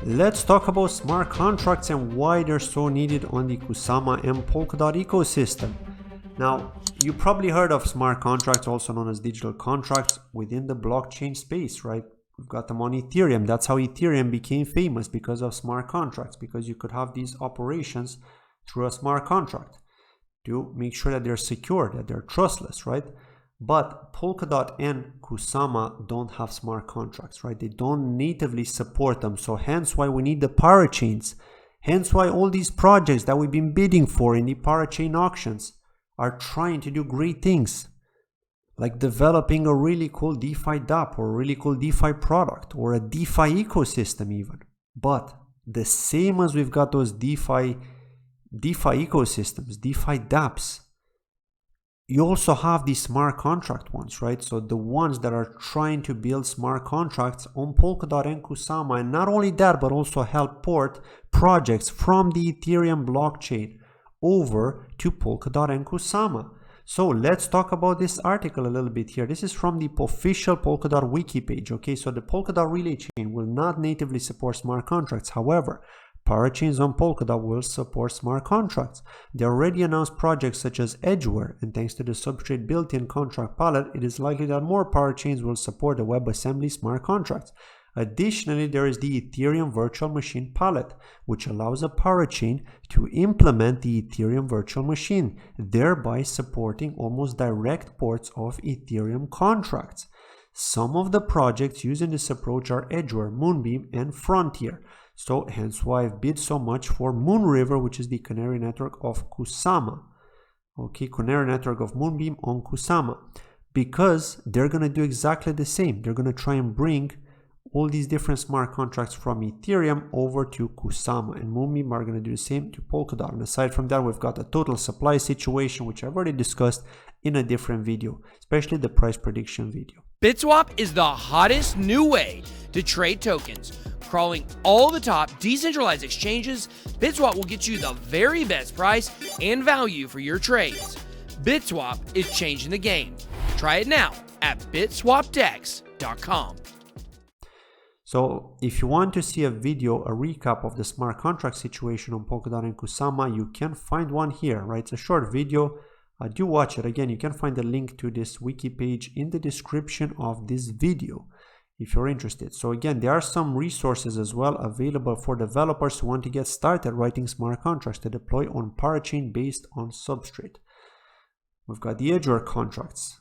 Let's talk about smart contracts and why they're so needed on the Kusama and Polkadot ecosystem. Now, you probably heard of smart contracts, also known as digital contracts, within the blockchain space, right? We've got them on Ethereum. That's how Ethereum became famous, because of smart contracts, because you could have these operations through a smart contract to make sure that they're secure, that they're trustless, right? But Polkadot and Kusama don't have smart contracts, right? They don't natively support them. So hence why we need the parachains. Hence why all these projects that we've been bidding for in the parachain auctions are trying to do great things, like developing a really cool DeFi dApp or a really cool DeFi product or a DeFi ecosystem even. But the same as we've got those DeFi ecosystems, DeFi dApps, you also have the smart contract ones, right? So the ones that are trying to build smart contracts on Polkadot and Kusama, and not only that, but also help port projects from the Ethereum blockchain over to Polkadot and Kusama. So let's talk about this article a little bit here. This is from the official Polkadot wiki page, okay? So the Polkadot relay chain will not natively support smart contracts. However, parachains on Polkadot will support smart contracts. They already announced projects such as Edgeware, and thanks to the Substrate built-in contract palette, it is likely that more parachains will support the WebAssembly smart contracts. Additionally, there is the Ethereum Virtual Machine palette, which allows a parachain to implement the Ethereum Virtual Machine, thereby supporting almost direct ports of Ethereum contracts. Some of the projects using this approach are Edgeware, Moonbeam, and Frontier. So hence why I've bid so much for Moonriver, which is the canary network of Kusama. Okay, canary network of Moonbeam on Kusama. Because they're going to do exactly the same. They're going to try and bring all these different smart contracts from Ethereum over to Kusama. And Moonbeam are going to do the same to Polkadot. And aside from that, we've got a total supply situation, which I've already discussed in a different video, especially the price prediction video. BitSwap is the hottest new way to trade tokens. Crawling all the top decentralized exchanges, BitSwap will get you the very best price and value for your trades. BitSwap is changing the game. Try it now at bitswapdex.com. So if you want to see a video, a recap of the smart contract situation on Polkadot and Kusama, you can find one here, right? It's a short video. Do watch it. Again, you can find the link to this wiki page in the description of this video if you're interested. So again, there are some resources as well available for developers who want to get started writing smart contracts to deploy on parachain based on Substrate. We've got the Edgeware contracts.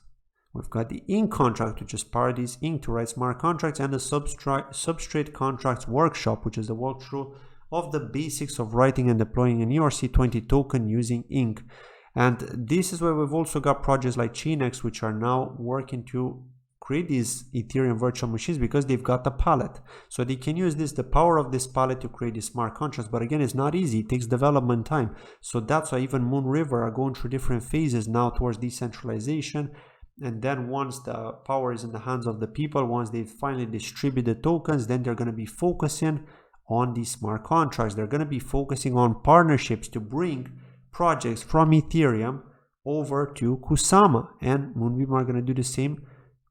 We've got the Ink contract, which is Paradise Ink to write smart contracts, and the Substrate contracts workshop, which is a walkthrough of the basics of writing and deploying an ERC20 token using Ink. And this is where we've also got projects like Chainx, which are now working to create these Ethereum virtual machines because they've got the palette. So they can use the power of this palette to create these smart contracts. But again, it's not easy. It takes development time. So that's why even Moonriver are going through different phases now towards decentralization. And then once the power is in the hands of the people, once they finally distribute the tokens, then they're going to be focusing on these smart contracts. They're going to be focusing on partnerships to bring projects from Ethereum over to Kusama, and Moonbeam are going to do the same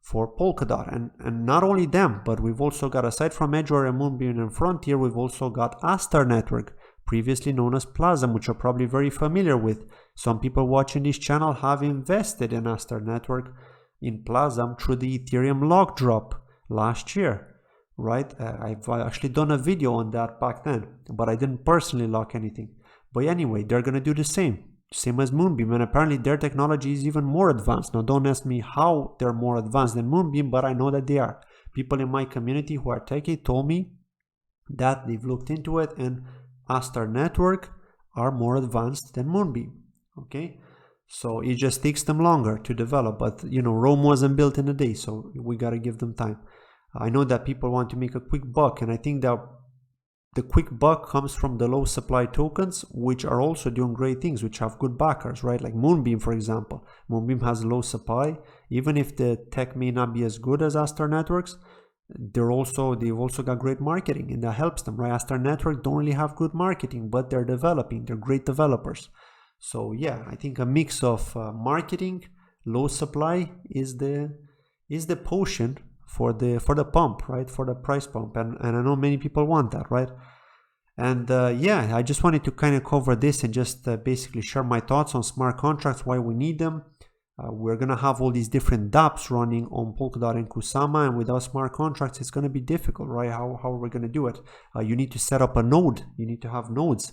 for Polkadot. And not only them, but we've also got, aside from Edgeware and Moonbeam and Frontier, we've also got Astar Network, previously known as Plasm, which you're probably very familiar with. Some people watching this channel have invested in Astar Network, in Plasm, through the Ethereum lock drop last year, right? I've actually done a video on that back then, but I didn't personally lock anything. But anyway, they're going to do the same as Moonbeam, and apparently their technology is even more advanced. Now, don't ask me how they're more advanced than Moonbeam, but I know that they are. People in my community who are techie told me that they've looked into it, and Astar Network are more advanced than Moonbeam. Okay, so it just takes them longer to develop, but you know, Rome wasn't built in a day, so we got to give them time. I know that people want to make a quick buck, and I think that the quick buck comes from the low supply tokens, which are also doing great things, which have good backers, right? Like Moonbeam, for example. Moonbeam has low supply. Even if the tech may not be as good as Astar Networks, they've also got great marketing, and that helps them, right? Astar Network don't really have good marketing, but they're developing. They're great developers. So yeah, I think a mix of marketing, low supply is the potion for the pump, right? For the price pump, and I know many people want that, right? And yeah, I just wanted to kind of cover this and just basically share my thoughts on smart contracts, why we need them. We're gonna have all these different dApps running on Polkadot and Kusama, and without smart contracts, it's gonna be difficult, right? How are we gonna do it? You need to set up a node. You need to have nodes.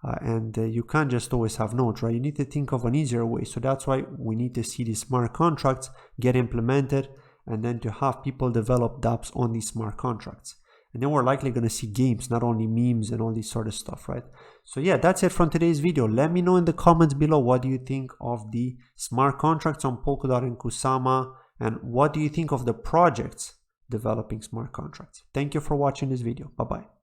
And you can't just always have nodes, right? You need to think of an easier way. So that's why we need to see these smart contracts get implemented, and then to have people develop dApps on these smart contracts. And then we're likely going to see games, not only memes and all this sort of stuff, right? So yeah, that's it from today's video. Let me know in the comments below, what do you think of the smart contracts on Polkadot and Kusama, and what do you think of the projects developing smart contracts? Thank you for watching this video. Bye-bye.